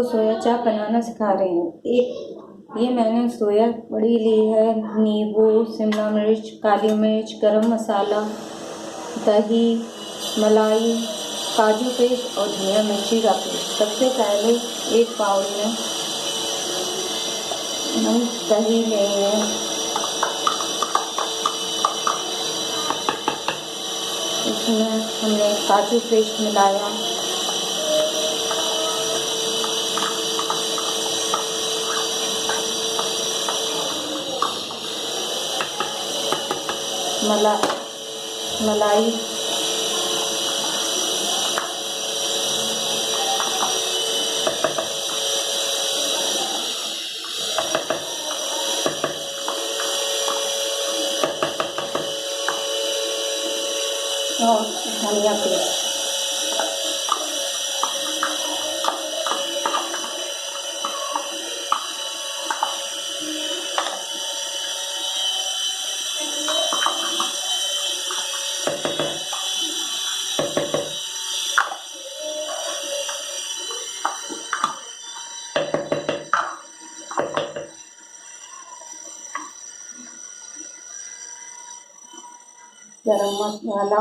आपको सोया चाप बनाना सिखा रही हूँ। ये मैंने सोया बड़ी ली है, नींबू, शिमला मिर्च, काली मिर्च, गरम मसाला, दही, मलाई, काजू पेस्ट और धनिया मिर्ची का पेस्ट। सबसे पहले एक बाउल में हम दही लेंगे, इसमें हमने काजू पेस्ट मिलाया, मलाई, और धनिया पेस्ट। गरम मसाला,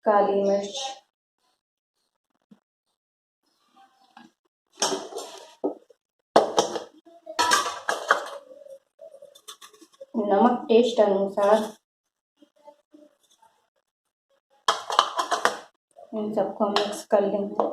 काली मिर्च, नमक टेस्ट अनुसार, इन सबको मिक्स कर लेंगे।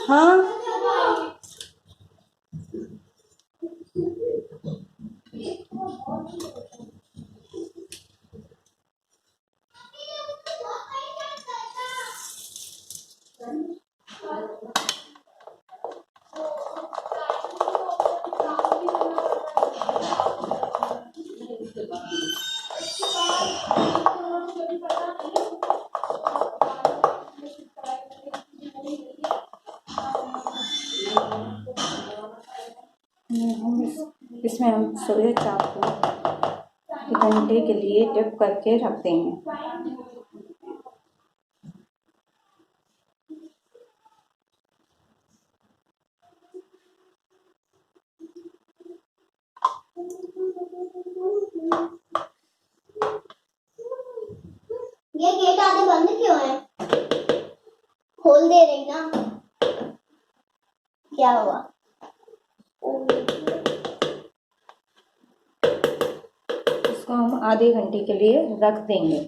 हाँ, इसमें हम सोया चाप को 1 घंटे के लिए डिप करके रख देंगे। ये गेट आधे बंद क्यों है? खोल दे रही ना, क्या हुआ? इसको हम आधे घंटे के लिए रख देंगे।